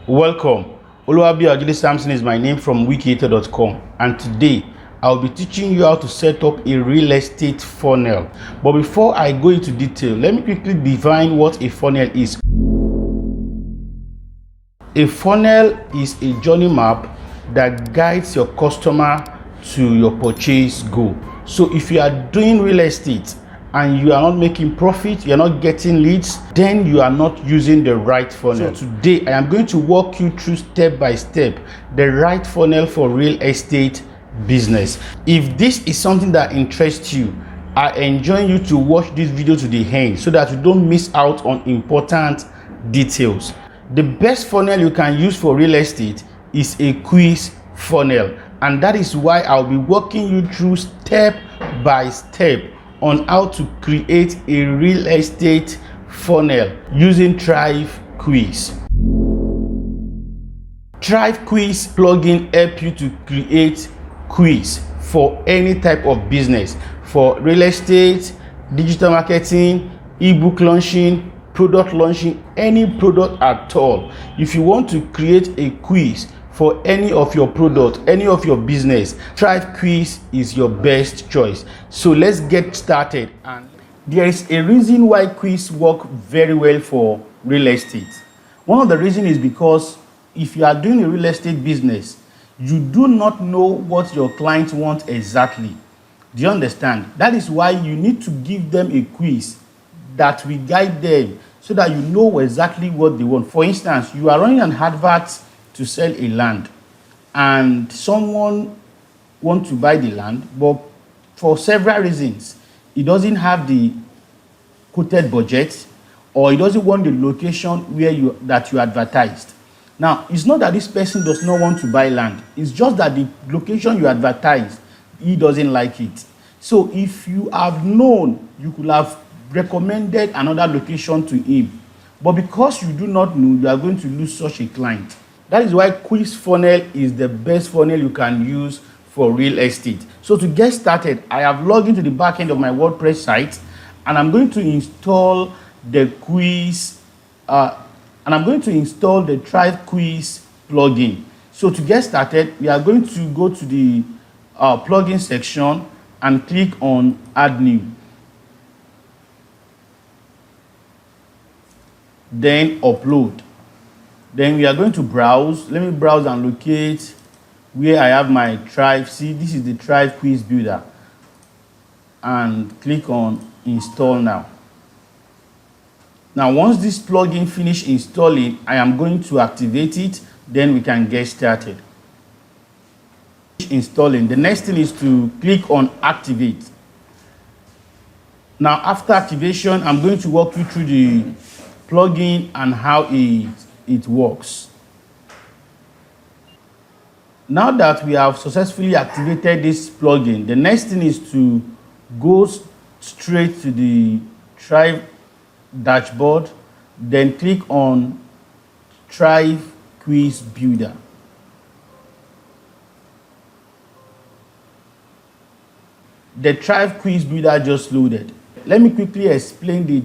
Welcome. Oluwabi Samson is my name from wikieater.com, and today I'll be teaching you how to set up a real estate funnel. But before I go into detail, let me quickly define what a funnel is. A funnel is a journey map that guides your customer to your purchase goal. So if you are doing real estate and you are not making profit, you are not getting leads, then you are not using the right funnel. So today I am going to walk you through step by step the right funnel for real estate business. If this is something that interests you, I enjoin you to watch this video to the end so that you don't miss out on important details. The best funnel you can use for real estate is a quiz funnel, and that is why I'll be walking you through step by step on how to create a real estate funnel using Thrive Quiz. Thrive Quiz plugin help you to create quiz for any type of business, for real estate, digital marketing, ebook launching, product launching, any product at all. If you want to create a quiz for any of your product, any of your business, Thrive Quiz is your best choice. So let's get started. And there is a reason why quiz work very well for real estate. One of the reasons is because if you are doing a real estate business, you do not know what your clients want exactly. Do you understand? That is why you need to give them a quiz that will guide them so that you know exactly what they want. For instance, you are running an advert to sell a land and someone wants to buy the land, but for several reasons he doesn't have the quoted budget, or he doesn't want the location where you advertised. Now, it's not that this person does not want to buy land, it's just that the location you advertise, he doesn't like it. So if you have known, you could have recommended another location to him, but because you do not know, you are going to lose such a client. That is why quiz funnel is the best funnel you can use for real estate. So to get started, I have logged into the back end of my WordPress site, and I'm going to install the quiz and I'm going to install the Thrive Quiz plugin. So to get started, we are going to go to the plugin section and click on Add New. Then Upload. Then we are going to browse. Let me browse and locate where I have my Thrive. See, this is the Thrive Quiz Builder. And click on Install Now. Now, once this plugin finishes installing, I am going to activate it. Then we can get started. Installing. The next thing is to click on Activate. Now, after activation, I'm going to walk you through the plugin and how it works. Now that we have successfully activated this plugin, the next thing is to go straight to the Thrive dashboard, then click on Thrive Quiz Builder. The Thrive Quiz Builder just loaded. Let me quickly explain the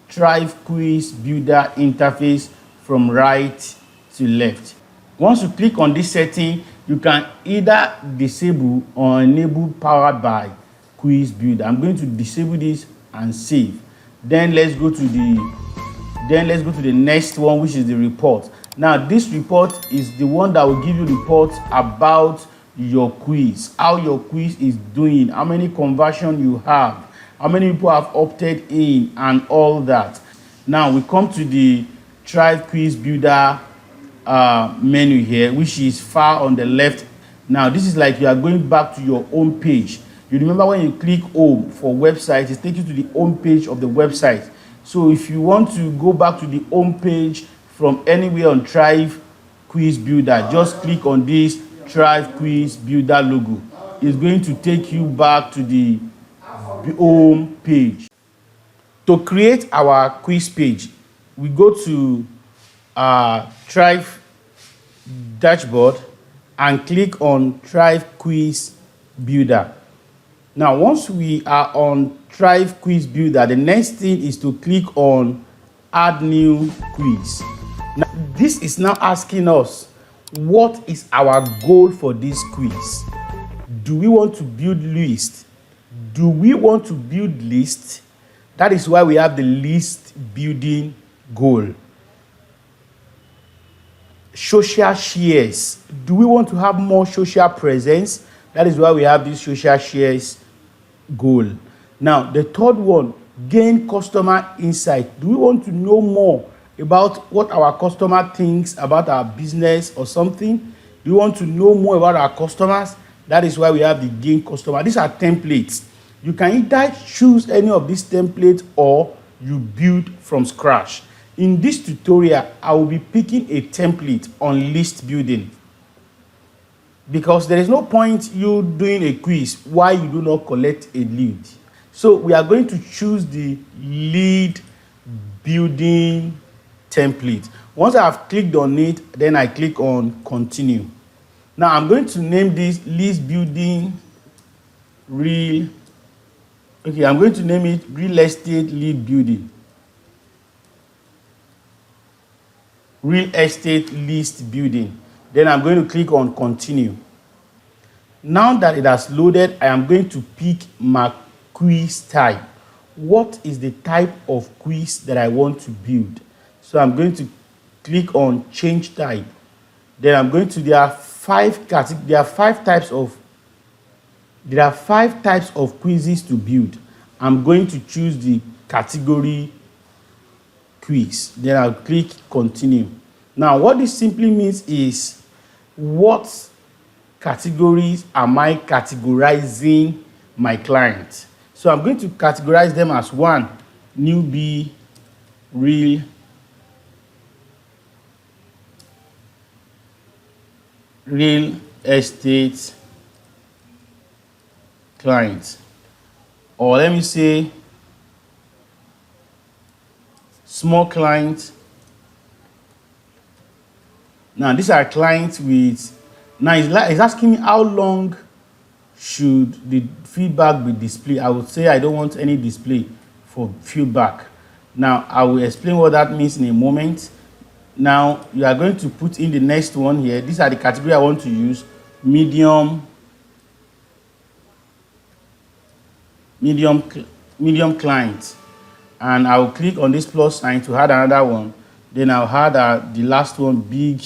Thrive Quiz Builder interface from right to left. Once you click on this setting, you can either disable or enable Powered by Quiz Builder. I'm going to disable this and save. Then let's go to the next one, which is the report. Now this report is the one that will give you reports about your quiz, how your quiz is doing, how many conversions you have, how many people have opted in, and all that. Now we come to the Thrive Quiz Builder menu here, which is far on the left. Now this is like you are going back to your home page. You remember when you click home for websites, it takes you to the home page of the website. So if you want to go back to the home page from anywhere on Thrive Quiz Builder, just click on this Thrive Quiz Builder logo. It's going to take you back to the home page. To create our quiz page, we go to Thrive dashboard and click on Thrive Quiz Builder. Now, once we are on Thrive Quiz Builder, the next thing is to click on Add New Quiz. this is now asking us, what is our goal for this quiz? Do we want to build list? Do we want to build list? That is why we have the list building goal. Social shares. Do we want to have more social presence? That is why we have this social shares goal. Now, the third one, gain customer insight. Do we want to know more about what our customer thinks about our business or something? Do we want to know more about our customers? That is why we have the gain customer. These are templates. You can either choose any of these templates or you build from scratch. In this tutorial, I will be picking a template on list building, because there is no point you doing a quiz while you do not collect a lead. So we are going to choose the lead building template. Once I have clicked on it, then I click on continue. Now I'm going to name this list building I'm going to name it real estate lead building. Real estate list building. Then I'm going to click on continue. Now that it has loaded, I am going to pick my quiz type. What is the type of quiz that I want to build? So I'm going to click on change type. Then I'm going to, there are five types of quizzes to build. I'm going to choose the category quiz. Then I'll click continue. Now what this simply means is, what categories am I categorizing my clients? So I'm going to categorize them as 1, newbie, real estate clients, or let me say small clients. Now these are clients with, now it's asking me how long should the feedback be displayed. I would say I don't want any display for feedback. Now I will explain what that means in a moment. Now you are going to put in the next one here. These are the category I want to use. Medium clients, and I will click on this plus sign to add another one. Then I'll add the last one, big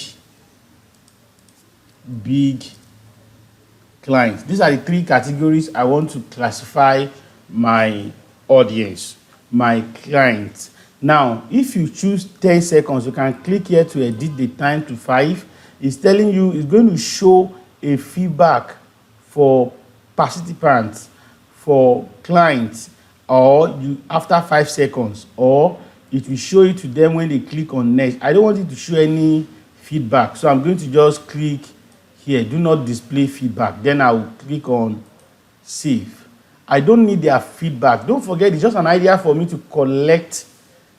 clients. These are the 3 categories I want to classify my audience, my clients. Now if you choose 10 seconds, you can click here to edit the time to 5. It's telling you, it's going to show a feedback for participants, for clients, or you after 5 seconds, or it will show it to them when they click on next. I don't want it to show any feedback, so I'm going to just click here, do not display feedback. Then I will click on save. I don't need their feedback. Don't forget, it's just an idea for me to collect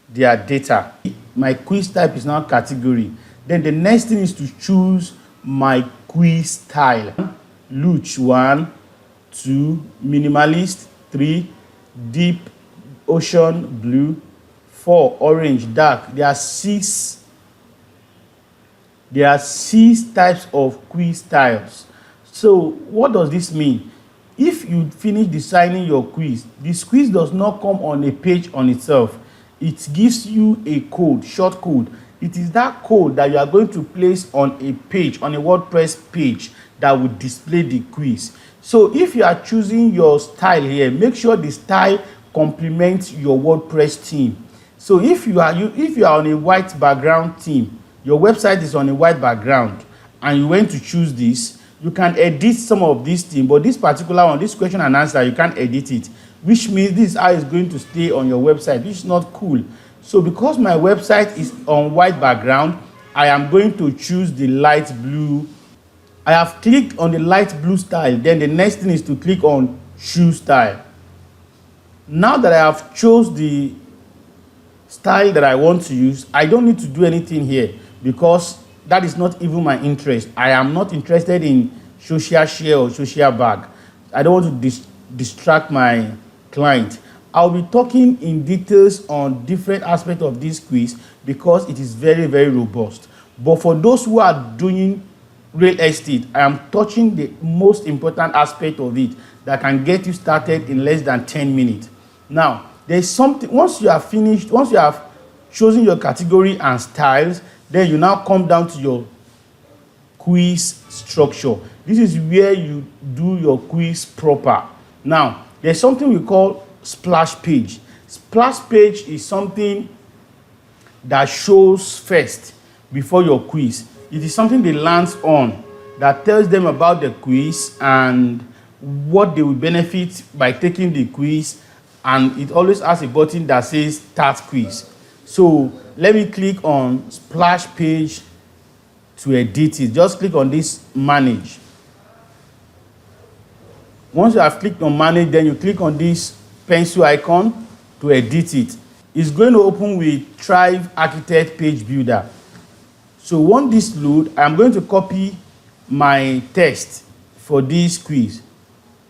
their data. My quiz type is now category. Then the next thing is to choose my quiz style. Luch 1, 2, minimalist 3, deep ocean blue 4, orange dark. There are six types of quiz styles. So what does this mean? If you finish designing your quiz, this quiz does not come on a page on itself. It gives you a code, short code. It is that code that you are going to place on a page, on a WordPress page, that will display the quiz. So if you are choosing your style here, make sure the style complements your WordPress theme. So if you are on a white background theme, your website is on a white background, and you went to choose this, you can edit some of this theme, but this particular one, this question and answer, you can't edit it, which means this is how it's going to stay on your website, which is not cool. So because my website is on white background, I am going to choose the light blue. I have clicked on the light blue style. Then the next thing is to click on choose style. Now that I have chose the style that I want to use, I don't need to do anything here, because that is not even my interest. I am not interested in social share or social bag. I don't want to distract my client. I'll be talking in details on different aspects of this quiz, because it is very, very robust. But for those who are doing real estate, I am touching the most important aspect of it that can get you started in less than 10 minutes. Now, there's something, once you have finished, once you have chosen your category and styles, then you now come down to your quiz structure. This is where you do your quiz proper. Now, there's something we call splash page. Splash page is something that shows first before your quiz. It is something they lands on that tells them about the quiz and what they will benefit by taking the quiz, and it always has a button that says start quiz. So let me click on splash page to edit it. Just click on this manage. Once you have clicked on manage, then you click on this pencil icon to edit it. It's going to open with Thrive Architect Page Builder. So once this load, I'm going to copy my text for this quiz.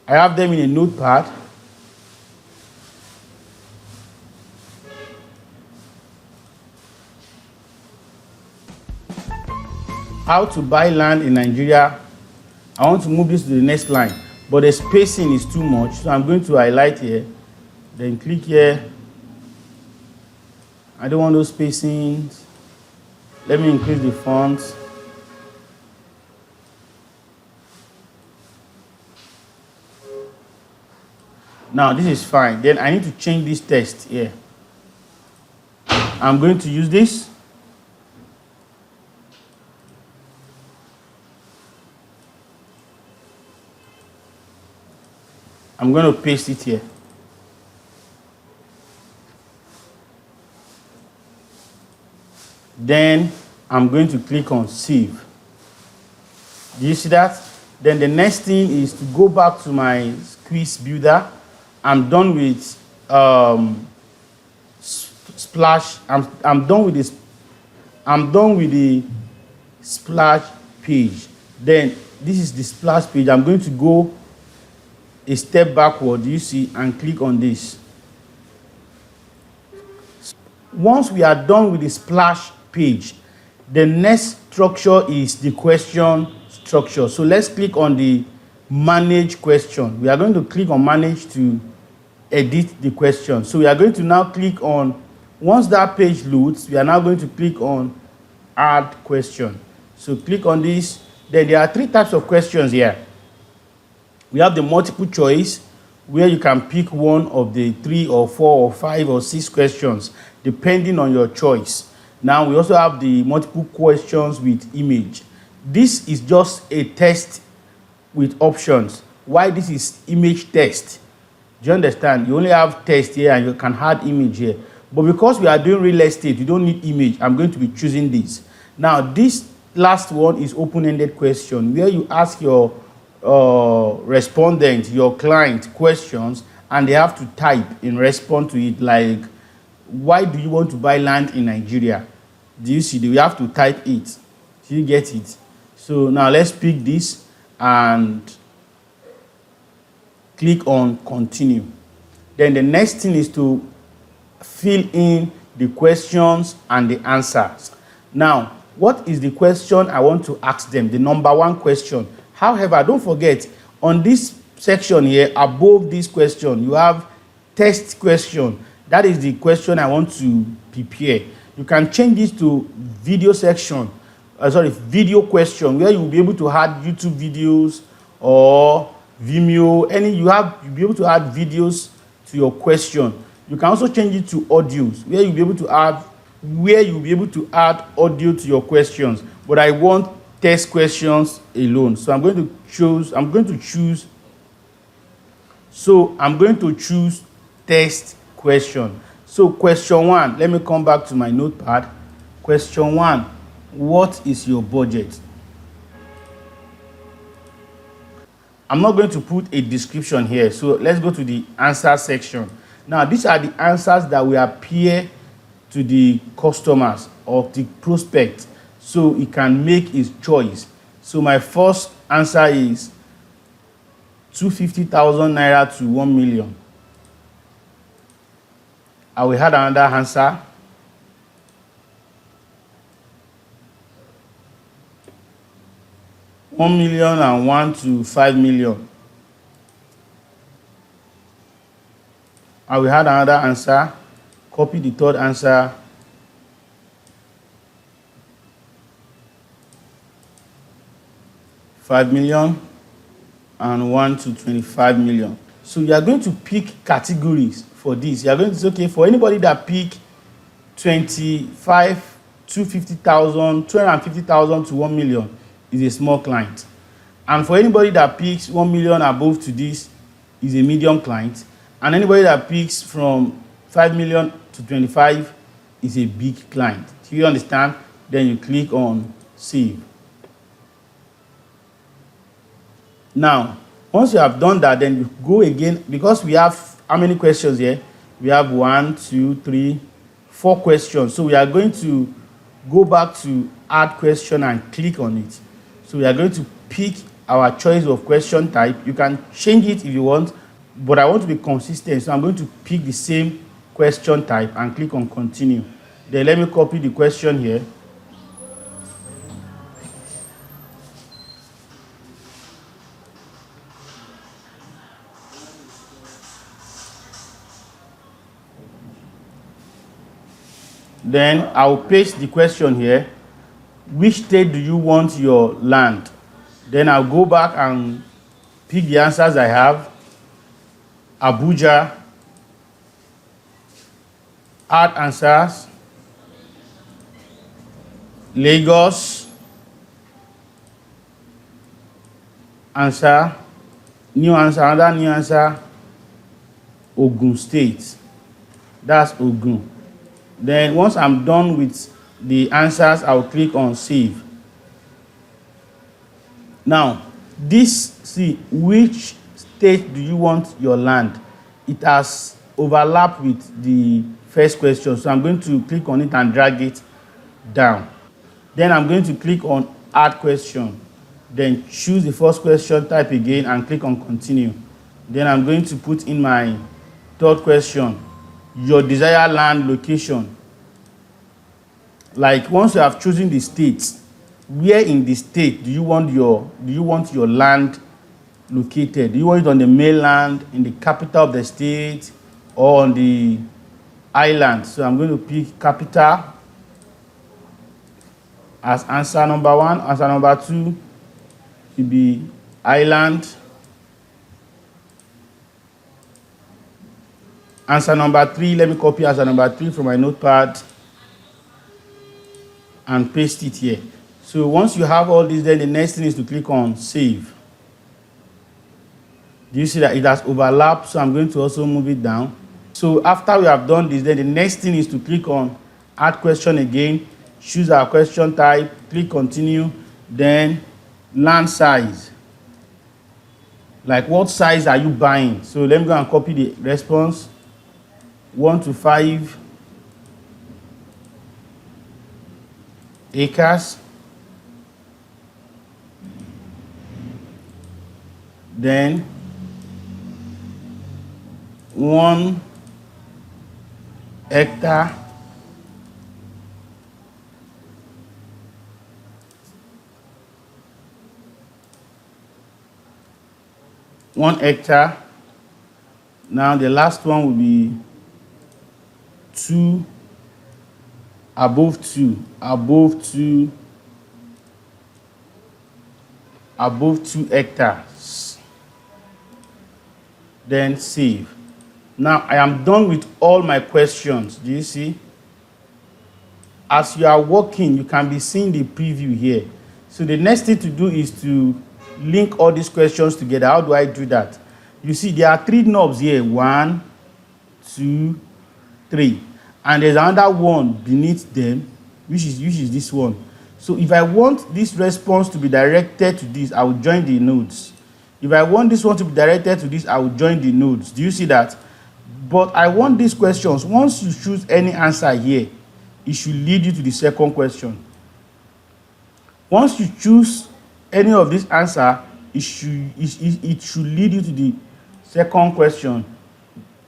I have them in a notepad. How to buy land in Nigeria. I want to move this to the next line, but the spacing is too much, so I'm going to highlight here, then click here. I don't want those spacings. Let me increase the font. Now this is fine. Then I need to change this text here. I'm going to use this. I'm going to paste it here. Then I'm going to click on save. Do you see that? Then the next thing is to go back to my quiz builder. I'm done with splash. I'm done with this. I'm done with the splash page. Then this is the splash page. I'm going to go a step backward, you see, and click on this. Once we are done with the splash page, the next structure is the question structure. So let's click on the manage question. We are going to click on manage to edit the question. So we are going to now click on, once that page loads, we are now going to click on add question. So click on this. Then there are three types of questions here. We have the multiple choice, where you can pick one of the 3 or 4 or 5 or 6 questions, depending on your choice. Now, we also have the multiple questions with image. This is just a test with options. Why this is image test? Do you understand? You only have text here and you can add image here. But because we are doing real estate, you don't need image. I'm going to be choosing this. Now, this last one is open-ended question, where you ask your respondent, your client, questions, and they have to type in response to it, like, why do you want to buy land in Nigeria? Do you see? Do you have to type it? Do you get it? So now let's pick this and click on continue. Then the next thing is to fill in the questions and the answers. Now, what is the question I want to ask them? The number one question. However, don't forget, on this section here, above this question, you have test question. That is the question I want to prepare. You can change this to video section, video question, where you will be able to add YouTube videos or Vimeo, you'll be able to add videos to your question. You can also change it to audios, where you'll be able to add audio to your questions. But I want test questions alone. So I'm going to choose test question. So question 1, let me come back to my notepad. Question 1, what is your budget? I'm not going to put a description here. So let's go to the answer section. Now, these are the answers that will appear to the customers or the prospect, so he can make his choice. So my first answer is 250,000 naira to 1 million. I will add another answer. 1 million and 1 to 5 million. I will add another answer, copy the third answer, $5 million and 1 to 25 million. So you are going to pick categories for this. You are going to say, okay, for anybody that pick 25, 250,000, 250,000 to 1 million is a small client. And for anybody that picks 1 million above to this is a medium client. And anybody that picks from 5 million to 25 is a big client. Do you understand? Then you click on save. Now, once you have done that, then you go again, because we have how many questions here? We have 1, 2, 3, 4 questions. So we are going to go back to add question and click on it. So we are going to pick our choice of question type. You can change it if you want, but I want to be consistent. So I'm going to pick the same question type and click on continue. Then let me copy the question here. Then I'll paste the question here. Which state do you want your land? Then I'll go back and pick the answers I have. Abuja. Add answers. Lagos. Answer. New answer. Another new answer. Ogun State. That's Ogun. Then once I'm done with the answers, I'll click on save. Now, see which state do you want your land? It has overlapped with the first question, so I'm going to click on it and drag it down. Then I'm going to click on add question. Then choose the first question type again and click on continue. Then I'm going to put in my third question, your desired land location. Like once you have chosen the state, where in the state do you want your land located? Do you want it on the mainland, in the capital of the state, or on the island? So I'm going to pick capital as answer number 1. Answer number 2 will be island. Answer number 3, let me copy answer number 3 from my notepad and paste it here. So once you have all this, then the next thing is to click on save. Do you see that it has overlapped? So I'm going to also move it down. So after we have done this, then the next thing is to click on add question again, choose our question type, click continue, then land size. Like what size are you buying? So let me go and copy the response. 1 to 5 acres. Then 1 hectare. One hectare. Now the last one will be 2 above 2 hectares. Then save. Now I am done with all my questions. Do you see? As you are working, you can be seeing the preview here. So the next thing to do is to link all these questions together. How do I do that? You see there are 3 knobs here. 1, 2, 3. And there's another one beneath them, which is this one. So if I want this response to be directed to this, I will join the nodes. If I want this one to be directed to this, I will join the nodes. Do you see that? But I want these questions. Once you choose any answer here, it should lead you to the second question. Once you choose any of this answer, it should lead you to the second question.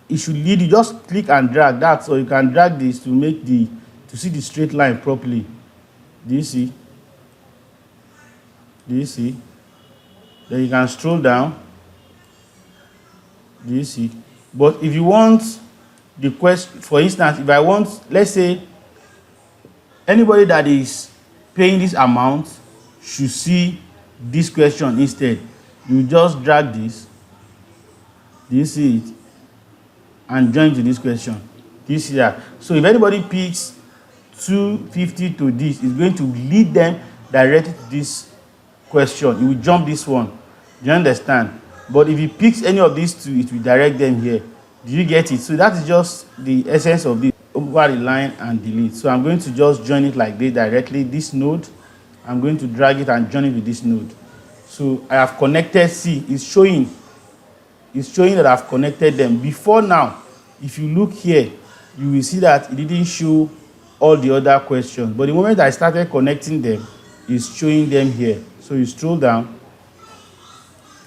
It should lead you, just click and drag that, so you can drag this to see the straight line properly. Do you see? Do you see? Then you can scroll down. Do you see? But if you want the question, for instance, if I want, let's say anybody that is paying this amount should see this question instead, you just drag this. Do you see it? And join to this question. Do you see that? So if anybody picks 250 to this, it's going to lead them directly to this question. It will jump this one. Do you understand? But if he picks any of these two, it will direct them here. Do you get it? So that is just the essence of this. Over the line and delete. So I'm going to just join it like this directly. This node, I'm going to drag it and join it with this node. So I have connected. See, it's showing that I've connected them. Before now, if you look here, you will see that it didn't show all the other questions. But the moment I started connecting them, it's showing them here. So you scroll down.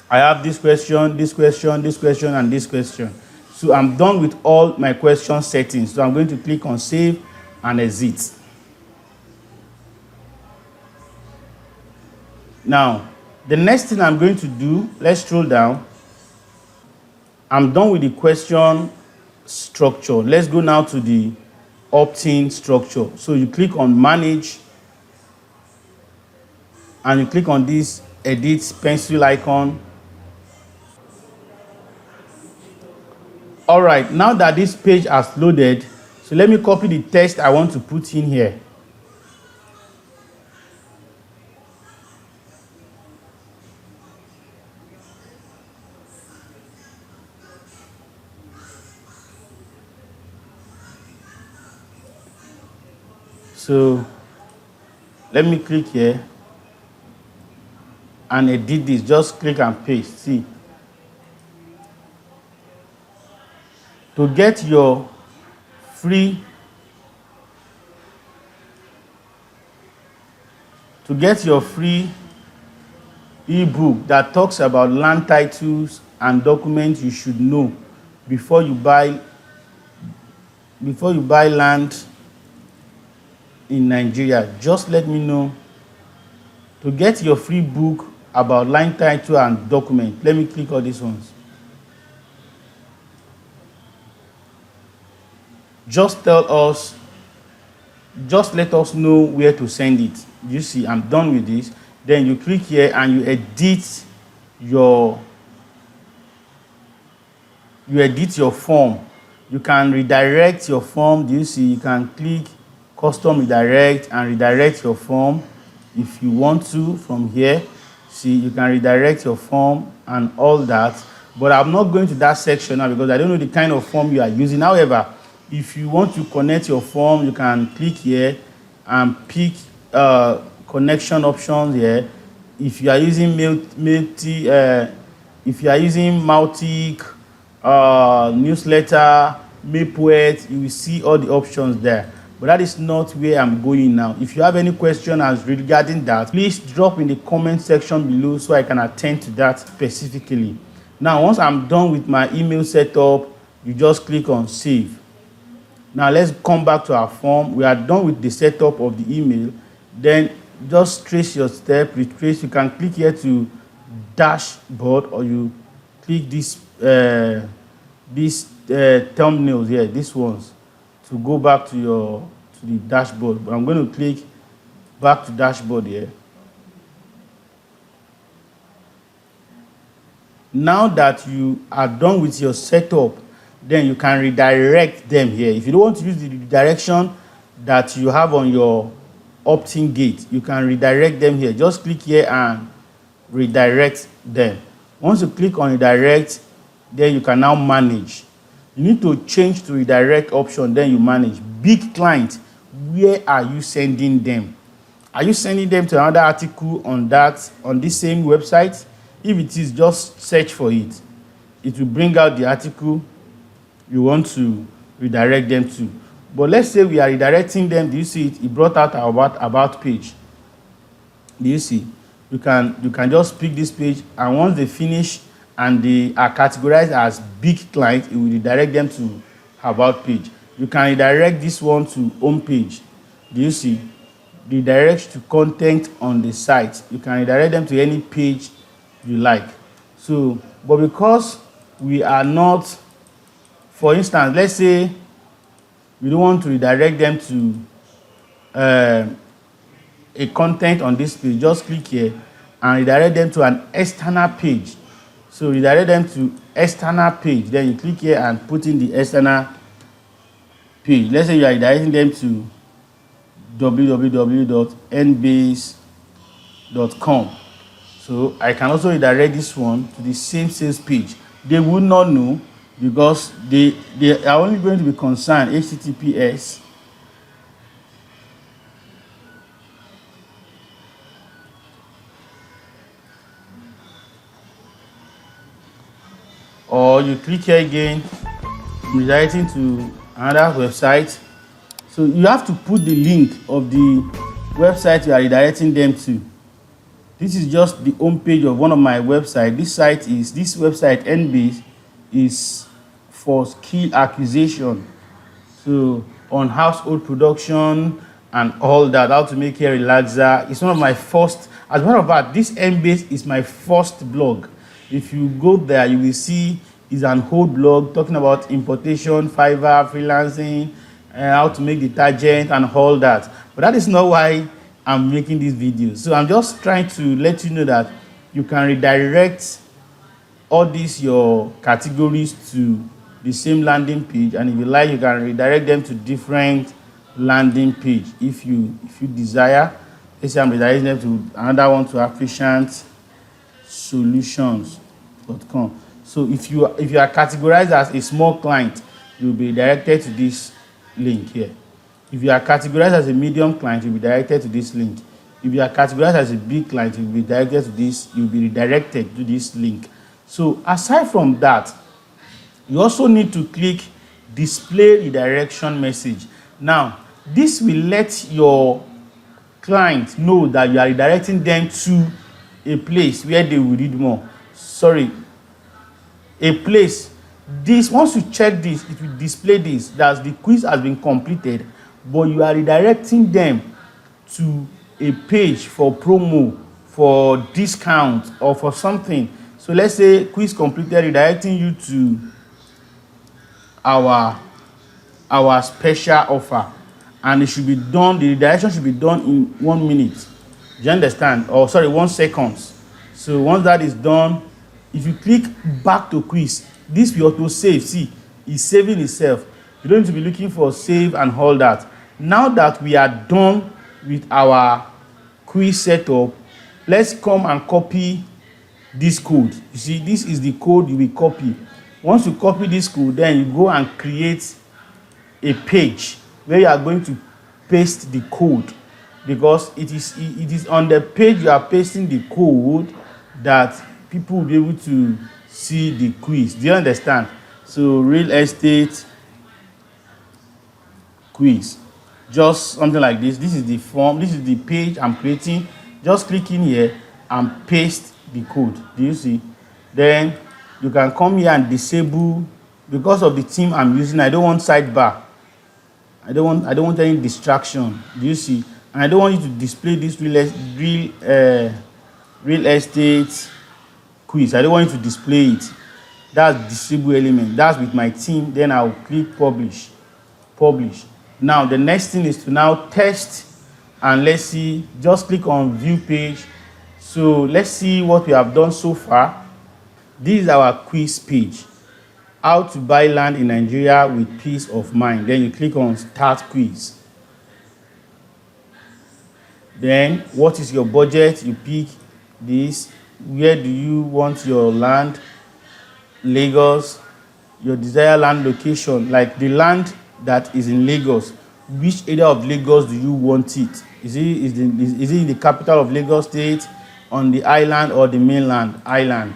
I have this question, this question, this question, and this question. So I'm done with all my question settings. So I'm going to click on save and exit. Now, the next thing I'm going to do, let's scroll down. I'm done with the question structure. Let's go now to the opt-in structure. So you click on manage and you click on this edit pencil icon. All right, now that this page has loaded, so let me copy the text I want to put in here. So let me click here and edit this. Just click and paste. See, to get your free ebook that talks about land titles and documents you should know before you buy land in Nigeria, just let me know. To get your free book about land title and document, let me click on these ones. Just let us know where to send it. You see, I'm done with this. Then you click here and you edit your form. You can redirect your form. Do you see? You can click custom redirect and redirect your form if you want to from here. See, you can redirect your form and all that. But I'm not going to that section now because I don't know the kind of form you are using. However, if you want to connect your form, you can click here and pick connection options here. If you are using Mautic, newsletter, Maplepoet, you will see all the options there. But that is not where I'm going now. If you have any question as regarding that, please drop in the comment section below so I can attend to that specifically. Now, once I'm done with my email setup, you just click on save. Now let's come back to our form. We are done with the setup of the email. Then just trace your step, retrace. You can click here to dashboard, or you click these thumbnails here, these ones, to go back to the dashboard. But I'm going to click back to dashboard here. Now that you are done with your setup, then you can redirect them here. If you don't want to use the direction that you have on your opt-in gate, you can redirect them here. Just click here and redirect them. Once you click on redirect, then you can now manage. You need to change to redirect option, then you manage. Big client, where are you sending them? Are you sending them to another article on this same website? If it is, just search for it. It will bring out the article you want to redirect them to. But let's say we are redirecting them. Do you see it? It brought out our about page. Do you see? You can just pick this page, and once they finish and they are categorized as big client, it will redirect them to about page. You can redirect this one to home page. Do you see? Redirect to content on the site. You can redirect them to any page you like. So but because we are not, for instance, let's say we don't want to redirect them to a content on this page, just click here and redirect them to an external page. So redirect them to external page, then you click here and put in the external page. Let's say you are redirecting them to www.nbase.com. So I can also redirect this one to the same sales page. They would not know because they are only going to be concerned https or you click here again, redirecting to another website. So you have to put the link of the website you are redirecting them to. This is just the home page of one of my websites. This website NBase is for skill acquisition. So on household production and all that, how to make hair relaxer. It's one of my first, as a matter of fact, this NBase is my first blog. If you go there, you will see it's an old blog talking about importation, Fiverr, freelancing, how to make detergent and all that. But that is not why I'm making this video. So I'm just trying to let you know that you can redirect all these your categories to the same landing page, and if you like, you can redirect them to different landing page if you desire. Let's say I'm redirecting them to another one, to efficientsolutions.com. So if you are categorized as a small client, you'll be directed to this link here. If you are categorized as a medium client, you'll be directed to this link. If you are categorized as a big client, you'll be directed to this, you'll be redirected to this link. So aside from that, you also need to click display redirection message. Now, this will let your client know that you are redirecting them to a place where they will read more. Sorry, a place. This, once you check this, it will display this, that the quiz has been completed, but you are redirecting them to a page for promo, for discount, or for something. So let's say quiz completed, redirecting you to our special offer, and it should be done, the redirection should be done in 1 minute. Do you understand? Or sorry, 1 second. So once that is done, if you click back to quiz, this will auto save. See, it's saving itself. You don't need to be looking for save and all that. Now that we are done with our quiz setup, let's come and copy this code. You see, this is the code you will copy. Once you copy this code, then you go and create a page where you are going to paste the code, because it is on the page you are pasting the code that people will be able to see the quiz. Do you understand? So real estate quiz, just something like this. This is the form, this is the page I'm creating. Just click in here and paste the code. Do you see? Then you can come here and disable, because of the theme I'm using, I don't want sidebar. I don't want any distraction. Do you see? And I don't want you to display this real estate quiz. I don't want you to display it. That's disable element. That's with my theme. Then I'll click publish. Now the next thing is to now test, and let's see, just click on view page. So let's see what we have done so far. This is our quiz page. How to buy land in Nigeria with peace of mind. Then you click on start quiz. Then what is your budget? You pick this. Where do you want your land? Lagos. Your desired land location, like the land that is in Lagos. Which area of Lagos do you want it? Is it in the capital of Lagos State, on the island, or the mainland island?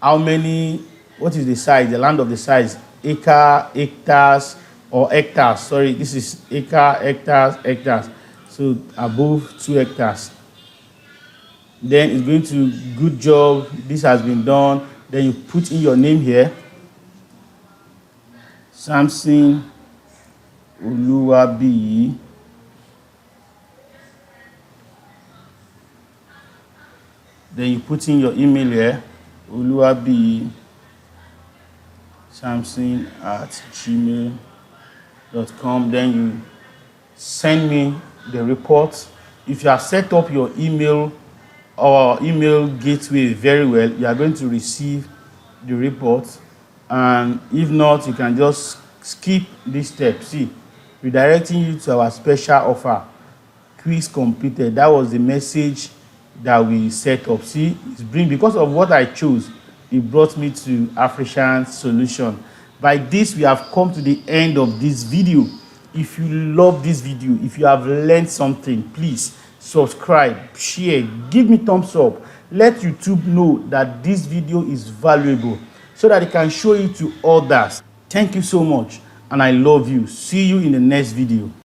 How many, what is the size, the land of the size? Acre, hectares, or hectares? Sorry, this is acre, hectares. So above 2 hectares. Then it's going to good job, this has been done. Then you put in your name here. Samson Then you put in your email here, oluwabi samson@gmail.com. Then you send me the report. If you have set up your email or email gateway very well, you are going to receive the report. And if not, you can just skip this step. See, redirecting you to our special offer, quiz completed. That was the message that we set up. See, it's because of what I chose, it brought me to African solution. By this, we have come to the end of this video. If you love this video, if you have learned something, please subscribe, share, give me thumbs up. Let YouTube know that this video is valuable so that it can show it to others. Thank you so much, and I love you. See you in the next video.